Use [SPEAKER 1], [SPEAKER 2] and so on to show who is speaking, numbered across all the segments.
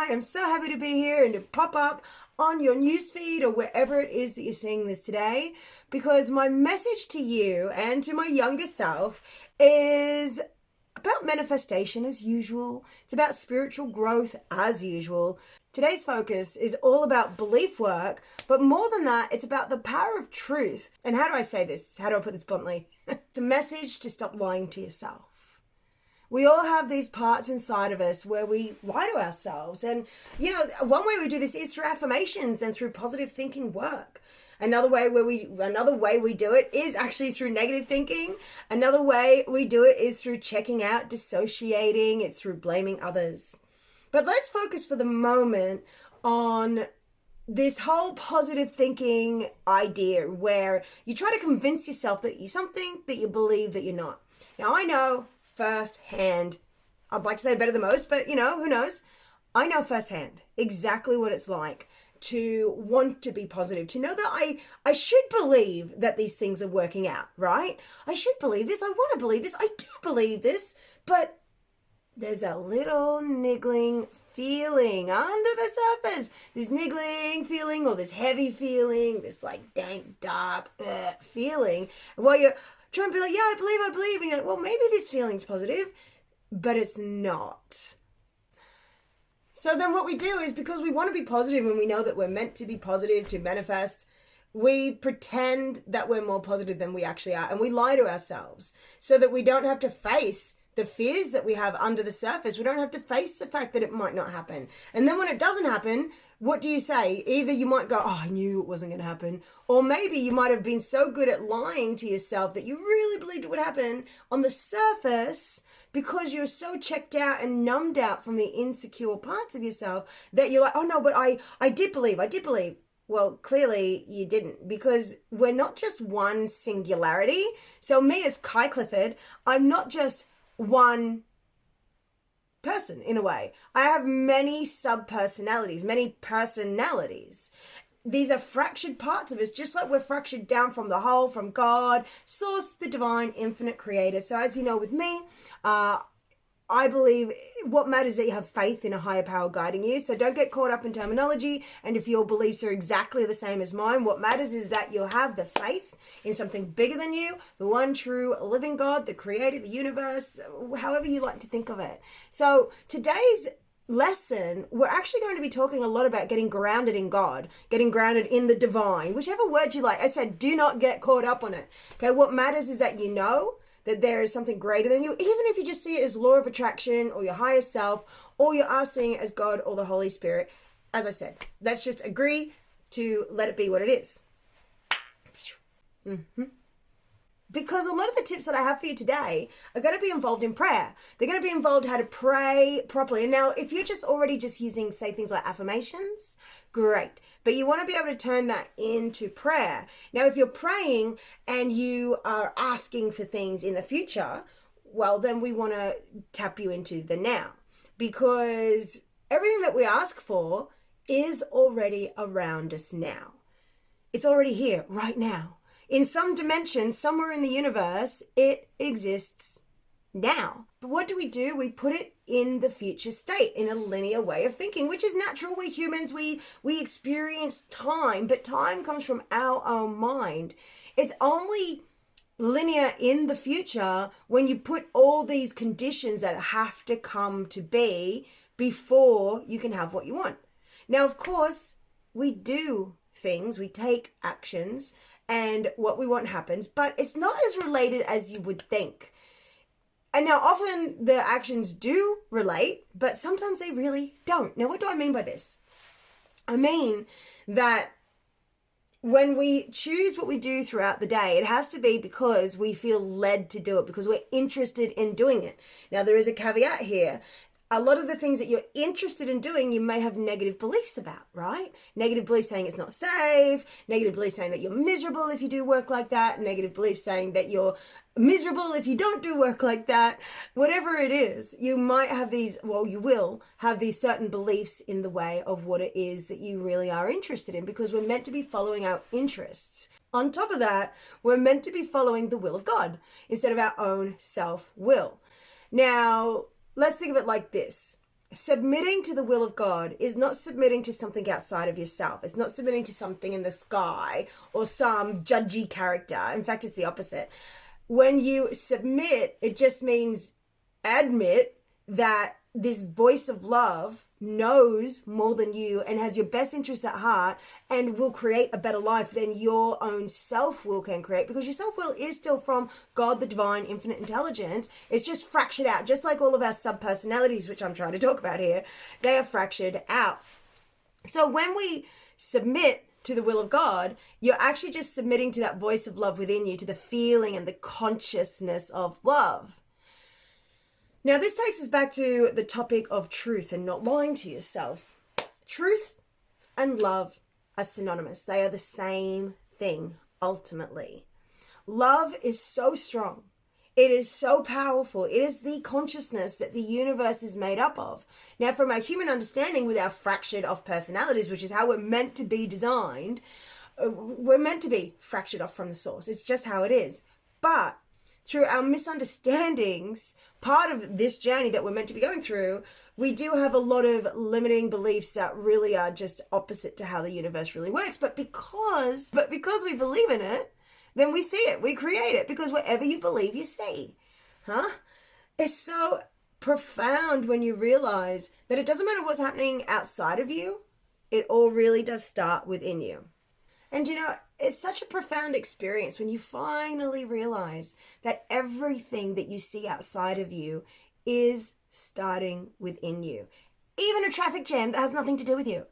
[SPEAKER 1] I am so happy to be here and to pop up on your newsfeed or wherever it is that you're seeing this today, because my message to you and to my younger self is about manifestation as usual. It's about spiritual growth as usual. Today's focus is all about belief work, but more than that, it's about the power of truth. And how do I say this? How do I put this bluntly? It's a message to stop lying to yourself. We all have these parts inside of us where we lie to ourselves. And, one way we do this is through affirmations and through positive thinking work. Another way we do it is actually through negative thinking. Another way we do it is through checking out, dissociating. It's through blaming others. But let's focus for the moment on this whole positive thinking idea where you try to convince yourself that you're something that you believe that you're not. Now, I know firsthand, I'd like to say better than most, but who knows? I know firsthand exactly what it's like to want to be positive, to know that I should believe that these things are working out, right? I should believe this. I want to believe this. I do believe this, but there's a little niggling feeling under the surface. This niggling feeling or this heavy feeling, this like dank, dark feeling. While you're trying to be like, yeah, I believe. And you're like, well, maybe this feeling's positive, but it's not. So then what we do is, because we want to be positive and we know that we're meant to be positive to manifest, we pretend that we're more positive than we actually are. And we lie to ourselves so that we don't have to face the fears that we have under the surface. We don't have to face the fact that it might not happen. And then when it doesn't happen, what do you say? Either you might go, oh, I knew it wasn't going to happen. Or maybe you might have been so good at lying to yourself that you really believed it would happen on the surface because you're so checked out and numbed out from the insecure parts of yourself that you're like, oh no, but I did believe. Well, clearly you didn't, because we're not just one singularity. So me as Kai Clifford, I'm not just one person in a way. I have many sub-personalities, many personalities. These are fractured parts of us, just like we're fractured down from the whole, from God, source, the divine, infinite creator. So as you know with me, I believe what matters is that you have faith in a higher power guiding you. So don't get caught up in terminology. And if your beliefs are exactly the same as mine, what matters is that you'll have the faith in something bigger than you, the one true living God, the creator, the universe, however you like to think of it. So today's lesson, we're actually going to be talking a lot about getting grounded in God, getting grounded in the divine, whichever word you like. I said, do not get caught up on it. Okay, what matters is that you know that there is something greater than you, even if you just see it as law of attraction or your higher self, or you are seeing it as God or the Holy Spirit. As I said, let's just agree to let it be what it is. Because a lot of the tips that I have for you today are going to be involved in prayer. They're going to be involved how to pray properly. And now, if you're already using, say, things like affirmations, great. But you want to be able to turn that into prayer. Now, if you're praying and you are asking for things in the future, well, then we want to tap you into the now. Because everything that we ask for is already around us now. It's already here right now. In some dimension, somewhere in the universe, it exists now. But what do? We put it in the future state, in a linear way of thinking, which is natural. We're humans, we experience time, but time comes from our own mind. It's only linear in the future when you put all these conditions that have to come to be before you can have what you want. Now, of course, we do things, we take actions, and what we want happens, but it's not as related as you would think. And now often the actions do relate, but sometimes they really don't. Now, what do I mean by this? I mean that when we choose what we do throughout the day, it has to be because we feel led to do it, because we're interested in doing it. Now, there is a caveat here. A lot of the things that you're interested in doing, you may have negative beliefs about, right? Negative beliefs saying it's not safe, negative beliefs saying that you're miserable if you do work like that, negative beliefs saying that you're miserable if you don't do work like that. Whatever it is, you might have these, well, you will have these certain beliefs in the way of what it is that you really are interested in, because we're meant to be following our interests. On top of that, we're meant to be following the will of God instead of our own self-will. Now, let's think of it like this. submitting to the will of God is not submitting to something outside of yourself. It's not submitting to something in the sky or some judgy character. In fact, it's the opposite. When you submit, it just means admit that this voice of love knows more than you and has your best interests at heart and will create a better life than your own self-will can create, because your self-will is still from God, the divine, infinite intelligence. It's just fractured out, just like all of our sub-personalities, which I'm trying to talk about here. They are fractured out. So when we submit to the will of God, you're actually just submitting to that voice of love within you, to the feeling and the consciousness of love. Now, this takes us back to the topic of truth and not lying to yourself. Truth and love are synonymous. They are the same thing, ultimately. Love is so strong. It is so powerful. It is the consciousness that the universe is made up of. Now, from our human understanding with our fractured off personalities, which is how we're meant to be designed, we're meant to be fractured off from the source. It's just how it is. But through our misunderstandings, part of this journey that we're meant to be going through, we do have a lot of limiting beliefs that really are just opposite to how the universe really works. But because we believe in it, then we see it, we create it, because whatever you believe, you see. It's so profound when you realize that it doesn't matter what's happening outside of you. It all really does start within you. And you know, it's such a profound experience when you finally realize that everything that you see outside of you is starting within you. Even a traffic jam that has nothing to do with you.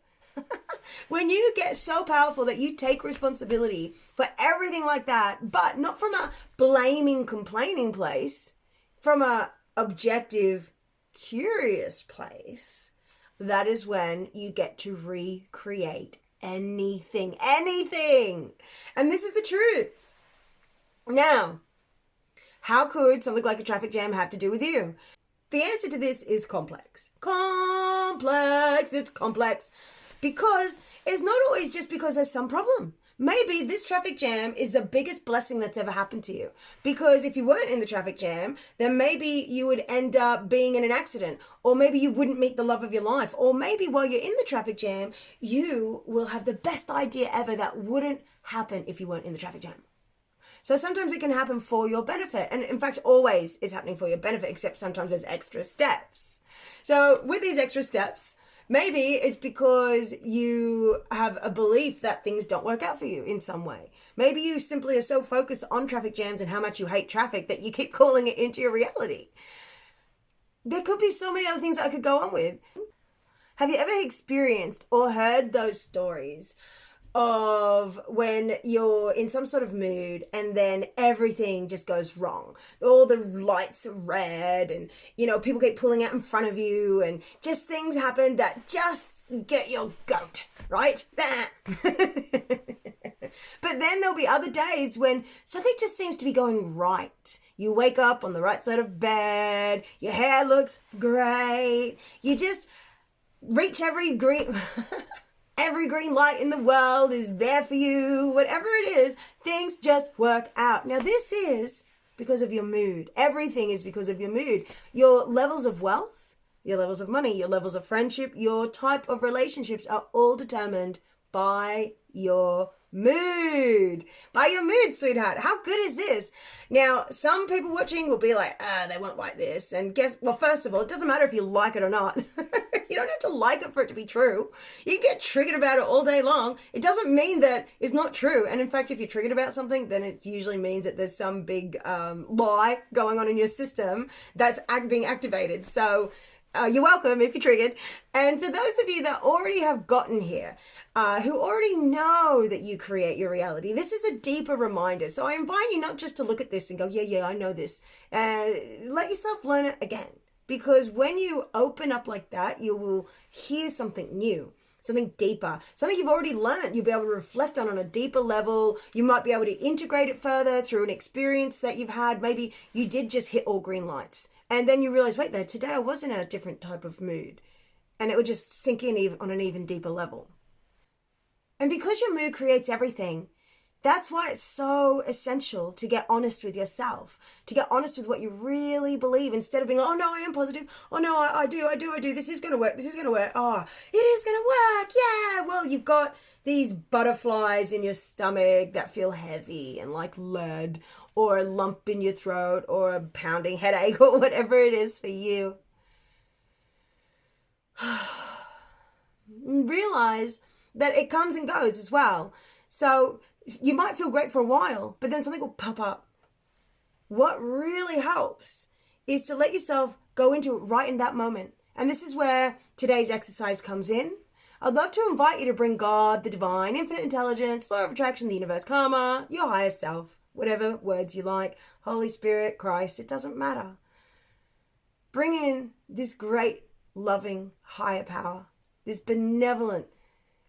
[SPEAKER 1] When you get so powerful that you take responsibility for everything like that, but not from a blaming, complaining place, from a objective, curious place, that is when you get to recreate anything. And this is the truth. Now, how could something like a traffic jam have to do with you? The answer to this is complex. It's complex. Because it's not always just because there's some problem. Maybe this traffic jam is the biggest blessing that's ever happened to you. Because if you weren't in the traffic jam, then maybe you would end up being in an accident. Or maybe you wouldn't meet the love of your life. Or maybe while you're in the traffic jam, you will have the best idea ever that wouldn't happen if you weren't in the traffic jam. So sometimes it can happen for your benefit. And in fact, always is happening for your benefit, except sometimes there's extra steps. So with these extra steps, maybe it's because you have a belief that things don't work out for you in some way. Maybe you simply are so focused on traffic jams and how much you hate traffic that you keep calling it into your reality. There could be so many other things I could go on with. Have you ever experienced or heard those stories of when you're in some sort of mood and then everything just goes wrong? All the lights are red and, you know, people keep pulling out in front of you and just things happen that just get your goat, right? But then there'll be other days when something just seems to be going right. You wake up on the right side of bed, your hair looks great, you just reach every green... Every green light in the world is there for you. Whatever it is, things just work out. Now, this is because of your mood. Everything is because of your mood. Your levels of wealth, your levels of money, your levels of friendship, your type of relationships are all determined by your mood. By your mood, sweetheart. How good is this? Now, some people watching will be like, they won't like this. And well, first of all, it doesn't matter if you like it or not. You don't have to like it for it to be true. You can get triggered about it all day long. It doesn't mean that it's not true. And in fact, if you're triggered about something, then it usually means that there's some big lie going on in your system that's being activated. So you're welcome if you're triggered. And for those of you that already have gotten here, who already know that you create your reality, this is a deeper reminder. So I invite you not just to look at this and go, yeah, I know this. Let yourself learn it again. Because when you open up like that, you will hear something new, something deeper, something you've already learned. You'll be able to reflect on a deeper level. You might be able to integrate it further through an experience that you've had. Maybe you did just hit all green lights. And then you realize, wait there, today I was in a different type of mood. And it would just sink in on an even deeper level. And because your mood creates everything, That's why it's so essential to get honest with yourself, to get honest with what you really believe, instead of being, oh no, I am positive. Oh no, I do. This is going to work. This is going to work. Oh, it is going to work. Yeah. Well, you've got these butterflies in your stomach that feel heavy and like lead, or a lump in your throat, or a pounding headache, or whatever it is for you. Realize that it comes and goes as well. So you might feel great for a while, but then something will pop up. What really helps is to let yourself go into it right in that moment. And this is where today's exercise comes in. I'd love to invite you to bring God, the divine, infinite intelligence, law of attraction, the universe, karma, your higher self, whatever words you like, Holy Spirit, Christ, it doesn't matter. Bring in this great, loving, higher power, this benevolent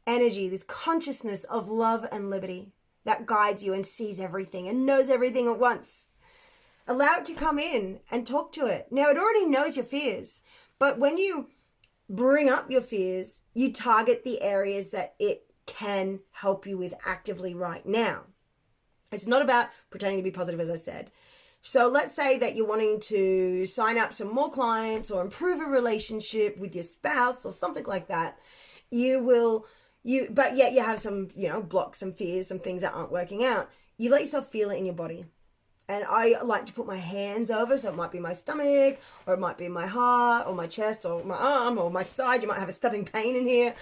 [SPEAKER 1] energy, this consciousness of love and liberty that guides you and sees everything and knows everything at once. Allow it to come in and talk to it. Now, it already knows your fears, but when you bring up your fears, you target the areas that it can help you with actively right now. It's not about pretending to be positive, as I said. So let's say that you're wanting to sign up some more clients or improve a relationship with your spouse or something like that. But yet you have some, blocks, some fears, some things that aren't working out. You let yourself feel it in your body. And I like to put my hands over, so it might be my stomach, or it might be my heart, or my chest, or my arm, or my side. You might have a stabbing pain in here,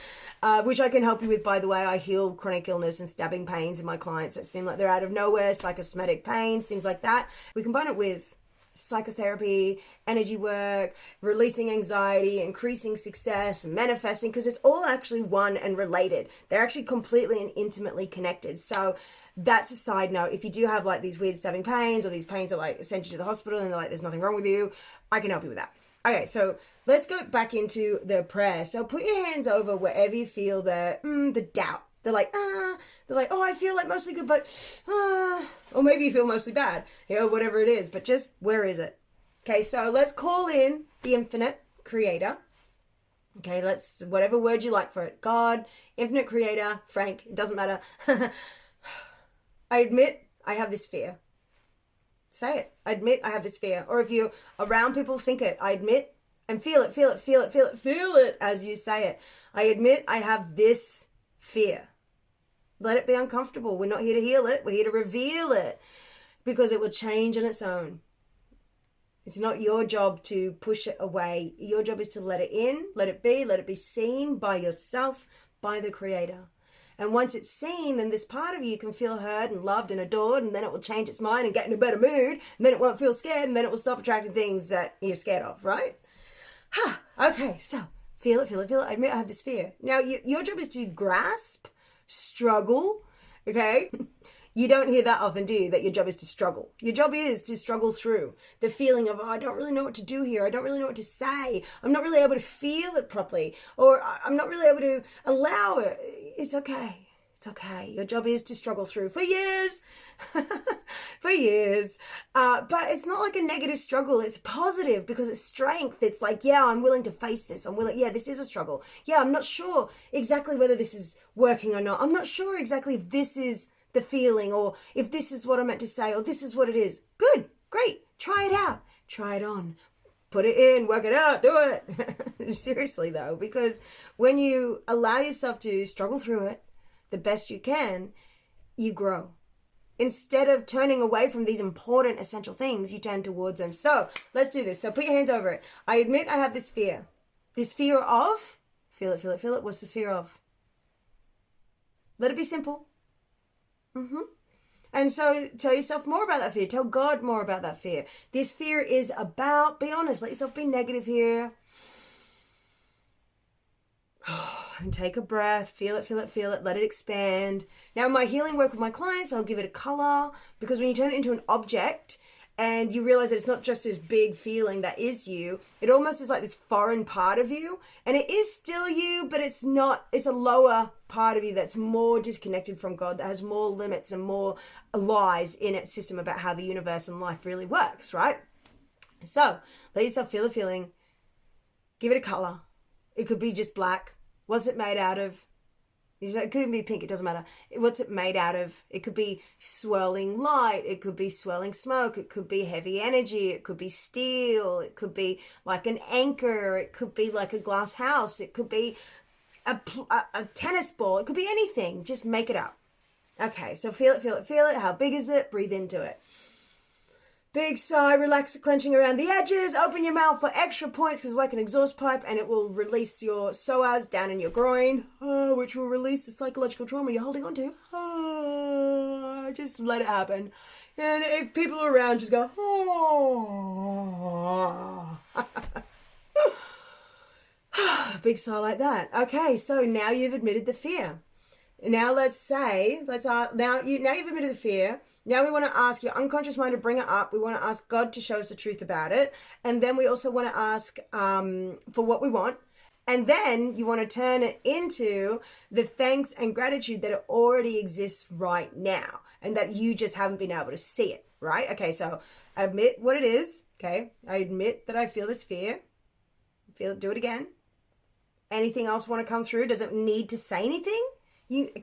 [SPEAKER 1] which I can help you with, by the way. I heal chronic illness and stabbing pains in my clients that seem like they're out of nowhere, psychosomatic pains, things like that. We combine it with psychotherapy, energy work, releasing anxiety, increasing success, manifesting, because it's all actually one and related. They're actually completely and intimately connected. So that's a side note. If you do have like these weird stabbing pains, or these pains that like send you to the hospital and they're like, there's nothing wrong with you, I can help you with that. Okay, so let's go back into the prayer. So put your hands over wherever you feel the doubt. They're like, oh, I feel like mostly good, but, or maybe you feel mostly bad, whatever it is, but just, where is it? Okay, so let's call in the infinite creator. Okay, whatever word you like for it. God, infinite creator, Frank, it doesn't matter. I admit I have this fear. Say it. I admit I have this fear. Or if you're around people, think it. I admit, and feel it as you say it. I admit I have this fear. Let it be uncomfortable. We're not here to heal it. We're here to reveal it, because it will change on its own. It's not your job to push it away. Your job is to let it in, let it be seen by yourself, by the creator. And once it's seen, then this part of you can feel heard and loved and adored, and then it will change its mind and get in a better mood, and then it won't feel scared, and then it will stop attracting things that you're scared of, right? Okay, so feel it. I admit I have this fear. Now, your job is to grasp, struggle, okay? You don't hear that often, do you? That your job is to struggle. Your job is to struggle through the feeling of, I don't really know what to do here. I don't really know what to say. I'm not really able to feel it properly. Or I'm not really able to allow it. It's okay. It's okay. Your job is to struggle through for years. For years. But it's not like a negative struggle. It's positive because it's strength. It's like, yeah, I'm willing to face this. This is a struggle. Yeah, I'm not sure exactly whether this is working or not. I'm not sure exactly if this is the feeling, or if this is what I'm meant to say, or this is what it is. Good, great. Try it out. Try it on. Put it in, work it out, do it. Seriously though, because when you allow yourself to struggle through it the best you can, you grow. Instead of turning away from these important, essential things, you turn towards them. So let's do this. So put your hands over it. I admit I have this fear. This fear of, feel it. What's the fear of? Let it be simple. And so tell yourself more about that fear. Tell God more about that fear. This fear is about, be honest, let yourself be negative here. And take a breath, feel it, let it expand. Now in my healing work with my clients, I'll give it a color, because when you turn it into an object and you realize that it's not just this big feeling that is you, it almost is like this foreign part of you, and it is still you, but it's not, it's a lower part of you that's more disconnected from God, that has more limits and more lies in its system about how the universe and life really works, right? So let yourself feel the feeling, give it a color. It could be just black. What's it made out of? It couldn't be pink, it doesn't matter. What's it made out of? It could be swirling light, it could be swirling smoke, it could be heavy energy, it could be steel, it could be like an anchor, it could be like a glass house, it could be a tennis ball, it could be anything. Just make it up. Okay, so feel it, feel it, feel it. How big is it? Breathe into it. Big sigh, relax the clenching around the edges, open your mouth for extra points because it's like an exhaust pipe and it will release your psoas down in your groin, which will release the psychological trauma you're holding on to. Just let it happen. And if people are around, just go, big sigh like that. Okay, so now you've admitted the fear. Now now you've admitted the fear. Now we want to ask your unconscious mind to bring it up. We want to ask God to show us the truth about it. And then we also want to ask for what we want. And then you want to turn it into the thanks and gratitude that it already exists right now and that you just haven't been able to see it, right? Okay, so admit what it is. Okay, I admit that I feel this fear. Do it again. Anything else want to come through? Does it need to say anything?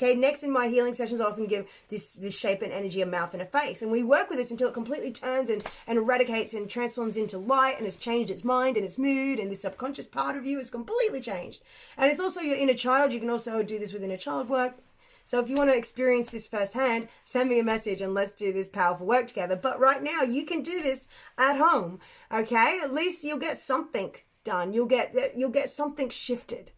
[SPEAKER 1] Next in my healing sessions, I often give this shape and energy, a mouth and a face. And we work with this until it completely turns and eradicates and transforms into light and has changed its mind and its mood, and this subconscious part of you is completely changed. And it's also your inner child. You can also do this with inner child work. So if you want to experience this firsthand, send me a message and let's do this powerful work together. But right now, you can do this at home, okay? At least you'll get something done. You'll get something shifted.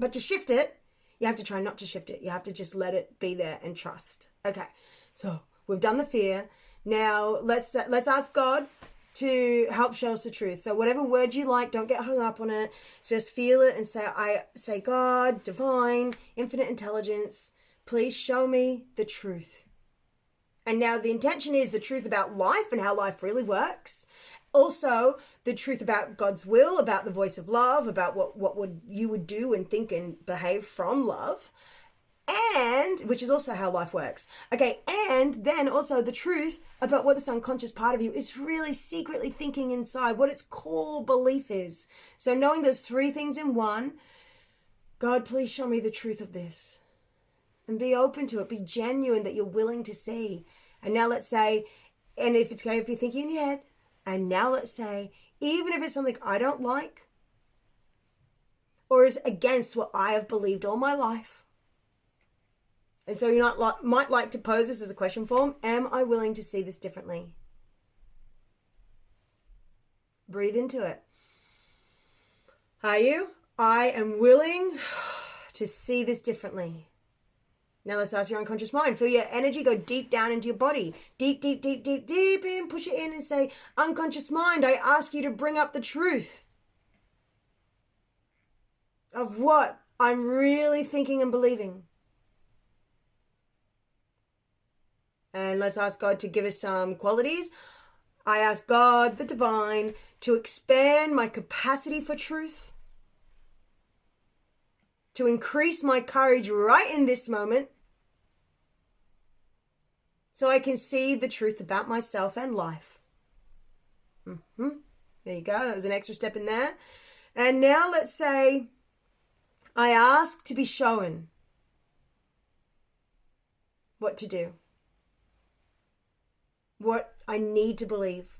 [SPEAKER 1] But to shift it, you have to try not to shift it. You have to just let it be there and trust. Okay, so we've done the fear. Now let's ask God to help show us the truth. So whatever word you like, don't get hung up on it. Just feel it and say, God, divine, infinite intelligence, please show me the truth. And now the intention is the truth about life and how life really works. Also, the truth about God's will, about the voice of love, about what you would do and think and behave from love, and which is also how life works. Okay, and then also the truth about what this unconscious part of you is really secretly thinking inside, what its core belief is. So knowing those three things in one, God, please show me the truth of this. And be open to it. Be genuine that you're willing to see. And now let's say, and if it's okay, if you're thinking in your head, and now let's say, even if it's something I don't like or is against what I have believed all my life. And so you might like to pose this as a question form. Am I willing to see this differently? Breathe into it. Are you? I am willing to see this differently. Now let's ask your unconscious mind. Feel your energy go deep down into your body. Deep, deep, deep, deep, deep in. Push it in and say, unconscious mind, I ask you to bring up the truth of what I'm really thinking and believing. And let's ask God to give us some qualities. I ask God, the divine, to expand my capacity for truth, to increase my courage right in this moment so I can see the truth about myself and life. There you go. That was an extra step in there. And now let's say I ask to be shown what to do, what I need to believe.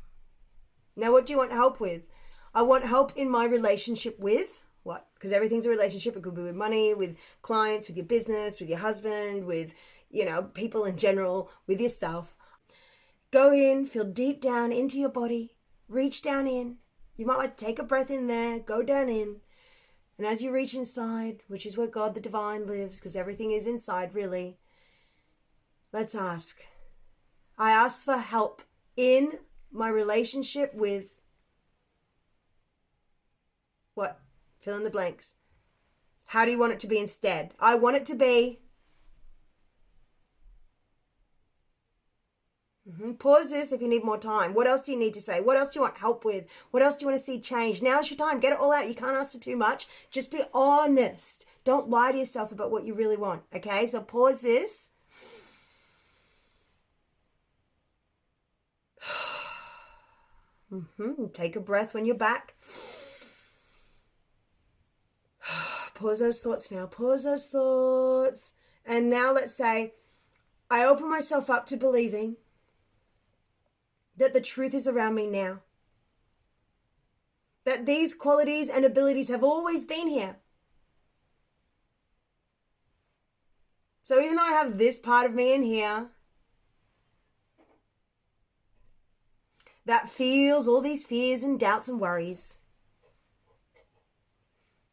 [SPEAKER 1] Now, what do you want help with? I want help in my relationship with what? Because everything's a relationship. It could be with money, with clients, with your business, with your husband, with, people in general, with yourself. Go in, feel deep down into your body, reach down in. You might like to take a breath in there, go down in. And as you reach inside, which is where God the divine lives, because everything is inside really, let's ask. I ask for help in my relationship with what? Fill in the blanks. How do you want it to be instead? I want it to be. Pause this if you need more time. What else do you need to say? What else do you want help with? What else do you want to see change? Now's your time. Get it all out. You can't ask for too much. Just be honest. Don't lie to yourself about what you really want. Okay? So pause this. Take a breath when you're back. pause those thoughts now. Pause those thoughts. And now let's say, I open myself up to believing that the truth is around me now. That these qualities and abilities have always been here. So even though I have this part of me in here that feels all these fears and doubts and worries,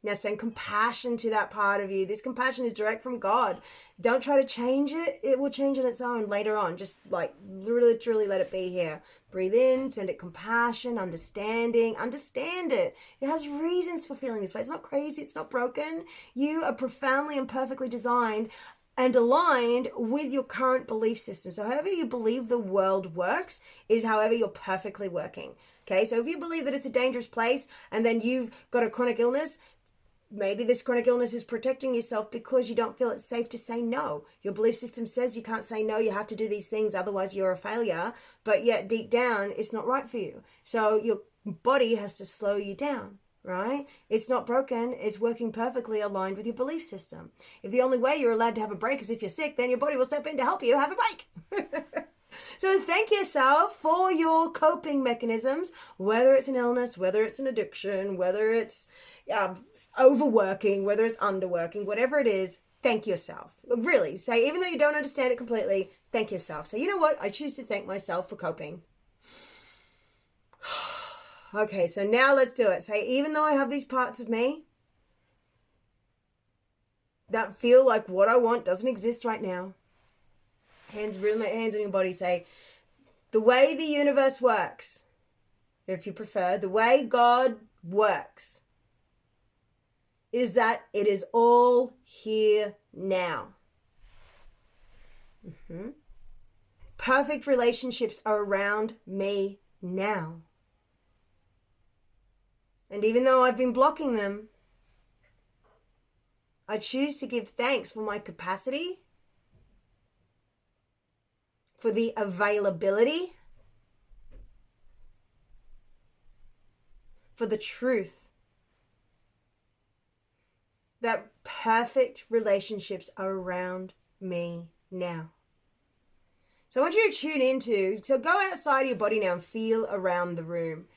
[SPEAKER 1] now send compassion to that part of you. This compassion is direct from God. Don't try to change it. It will change on its own later on. Just like literally let it be here. Breathe in, send it compassion, understanding. Understand it. It has reasons for feeling this way. It's not crazy. It's not broken. You are profoundly and perfectly designed and aligned with your current belief system. So however you believe the world works is however you're perfectly working. Okay, so if you believe that it's a dangerous place and then you've got a chronic illness, maybe this chronic illness is protecting yourself because you don't feel it's safe to say no. Your belief system says you can't say no, you have to do these things, otherwise you're a failure. But yet deep down, it's not right for you. So your body has to slow you down, right? It's not broken. It's working perfectly aligned with your belief system. If the only way you're allowed to have a break is if you're sick, then your body will step in to help you have a break. So thank yourself for your coping mechanisms, whether it's an illness, whether it's an addiction, whether it's overworking, whether it's underworking, whatever it is, thank yourself. Really, say, even though you don't understand it completely, thank yourself. So you know what? I choose to thank myself for coping. Okay, so now let's do it. Say, even though I have these parts of me that feel like what I want doesn't exist right now. Hands on your body. Say, the way the universe works, if you prefer, the way God works, is that it is all here now. Perfect relationships are around me now. And even though I've been blocking them, I choose to give thanks for my capacity, for the availability, for the truth that perfect relationships are around me now. So I want you to tune into, so go outside of your body now and feel around the room.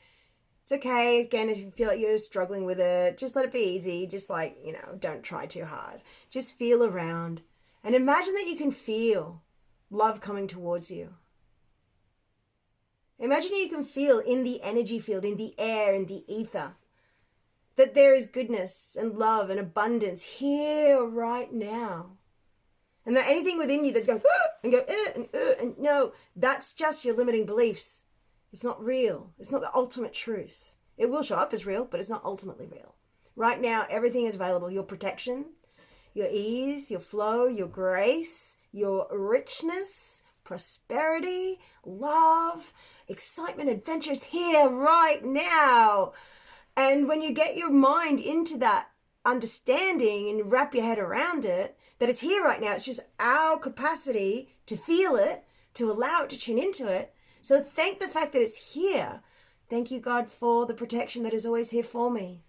[SPEAKER 1] It's okay, again, if you feel like you're struggling with it, just let it be easy. Just like, don't try too hard. Just feel around and imagine that you can feel love coming towards you. Imagine you can feel in the energy field, in the air, in the ether, that there is goodness and love and abundance here right now. And that anything within you that's going and no, that's just your limiting beliefs. It's not real. It's not the ultimate truth. It will show up as real, but it's not ultimately real. Right now, everything is available. Your protection, your ease, your flow, your grace, your richness, prosperity, love, excitement, adventure is here right now. And when you get your mind into that understanding and wrap your head around it, that it's here right now, it's just our capacity to feel it, to allow it to tune into it. So thank the fact that it's here. Thank you, God, for the protection that is always here for me.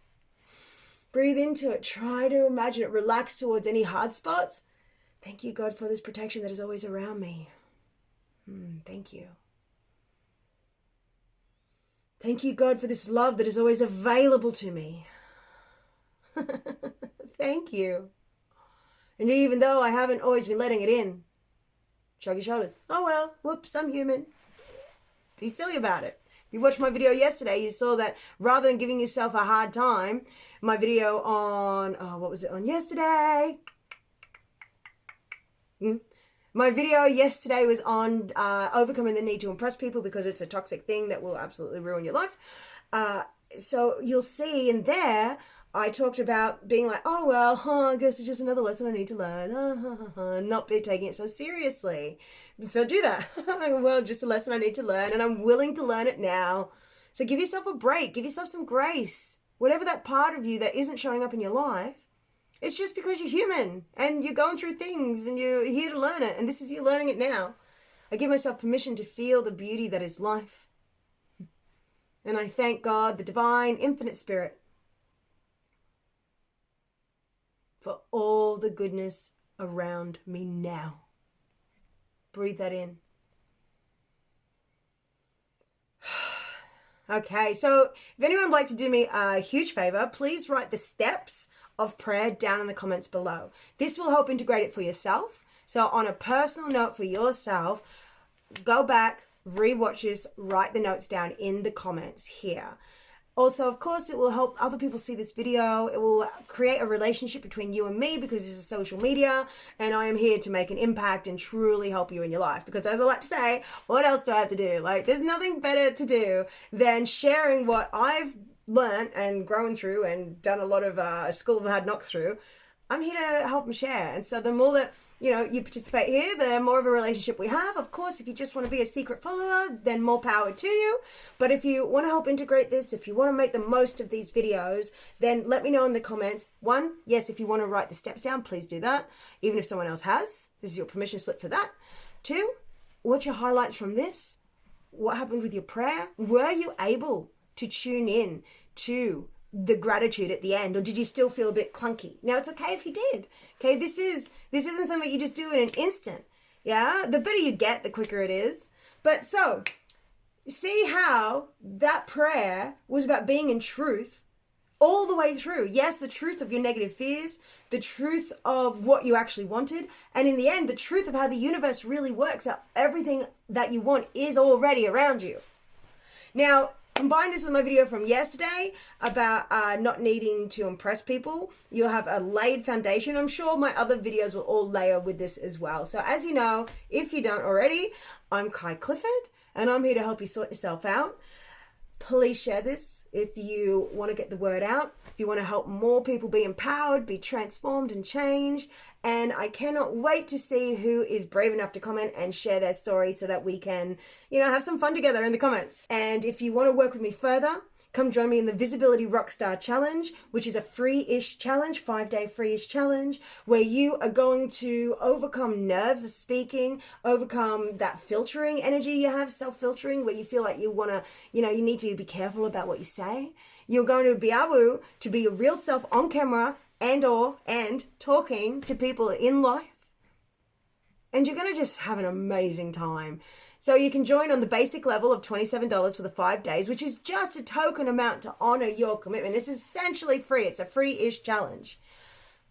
[SPEAKER 1] Breathe into it. Try to imagine it. Relax towards any hard spots. Thank you, God, for this protection that is always around me. Thank you. Thank you, God, for this love that is always available to me. Thank you. And even though I haven't always been letting it in, shrug your shoulders. Oh well, whoops, I'm human. Be silly about it. If you watched my video yesterday, you saw that rather than giving yourself a hard time, my video on, what was it on yesterday? My video yesterday was on overcoming the need to impress people because it's a toxic thing that will absolutely ruin your life. So you'll see in there, I talked about being like, oh, well, I guess it's just another lesson I need to learn. Not be taking it so seriously. So do that. Well, just a lesson I need to learn, and I'm willing to learn it now. So give yourself a break. Give yourself some grace. Whatever that part of you that isn't showing up in your life, it's just because you're human and you're going through things and you're here to learn it. And this is you learning it now. I give myself permission to feel the beauty that is life. And I thank God, the divine, infinite spirit, for all the goodness around me now. Breathe that in. Okay, so if anyone would like to do me a huge favor, please write the steps of prayer down in the comments below. This will help integrate it for yourself. So on a personal note for yourself, go back, rewatch this, write the notes down in the comments here. Also, of course, it will help other people see this video. It will create a relationship between you and me because this is social media and I am here to make an impact and truly help you in your life. Because as I like to say, what else do I have to do? Like, there's nothing better to do than sharing what I've learned and grown through and done a lot of school of hard knocks through. I'm here to help and share. And so the more that you participate here, the more of a relationship we have. Of course, if you just want to be a secret follower, then more power to you. But if you want to help integrate this, if you want to make the most of these videos, then let me know in the comments. 1, yes, if you want to write the steps down, please do that. Even if someone else has, this is your permission slip for that. 2, what's your highlights from this? What happened with your prayer? Were you able to tune in to the gratitude at the end, or did you still feel a bit clunky? Now, it's okay if you did. Okay, this isn't something you just do in an instant. Yeah, the better you get, the quicker it is. But so, see how that prayer was about being in truth all the way through. Yes, the truth of your negative fears, the truth of what you actually wanted, and in the end, the truth of how the universe really works, that everything that you want is already around you. Now, combine this with my video from yesterday about not needing to impress people. You'll have a laid foundation. I'm sure my other videos will all layer with this as well. So as you know, if you don't already, I'm Kai Clifford and I'm here to help you sort yourself out. Please share this if you want to get the word out, if you want to help more people be empowered, be transformed and changed. And I cannot wait to see who is brave enough to comment and share their story so that we can, have some fun together in the comments. And if you want to work with me further, come join me in the Visibility Rockstar Challenge, which is a free-ish challenge, 5-day free-ish challenge, where you are going to overcome nerves of speaking, overcome that filtering energy you have, self-filtering, where you feel like you want to, you need to be careful about what you say. You're going to be able to be your real self on camera and talking to people in life. And you're going to just have an amazing time. So you can join on the basic level of $27 for the 5 days, which is just a token amount to honor your commitment. It's essentially free. It's a free-ish challenge.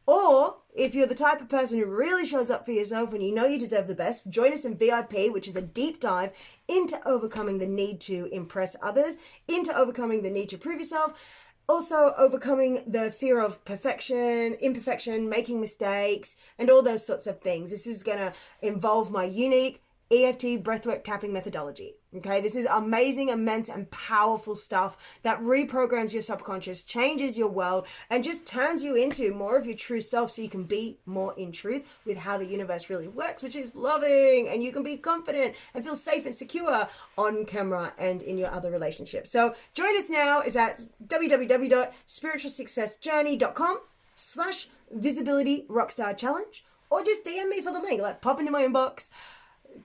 [SPEAKER 1] Or if you're the type of person who really shows up for yourself and you know you deserve the best, join us in VIP, which is a deep dive into overcoming the need to impress others, into overcoming the need to prove yourself, also overcoming the fear of perfection, imperfection, making mistakes, and all those sorts of things. This is going to involve my unique EFT breathwork tapping methodology. Okay, this is amazing, immense, and powerful stuff that reprograms your subconscious, changes your world, and just turns you into more of your true self so you can be more in truth with how the universe really works, which is loving, and you can be confident and feel safe and secure on camera and in your other relationships. So join us now is at www.spiritualsuccessjourney.com/Visibility Rockstar Challenge, or just DM me for the link, like pop into my inbox,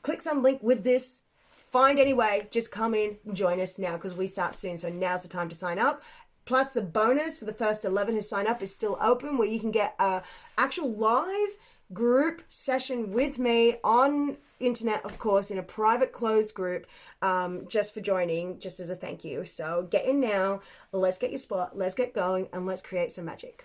[SPEAKER 1] click some link with this, find any way, just come in, join us now because we start soon. So now's the time to sign up. Plus the bonus for the first 11 who sign up is still open, where you can get a actual live group session with me on internet, of course, in a private closed group, just for joining, just as a thank you. So get in now, let's get your spot, let's get going, and let's create some magic.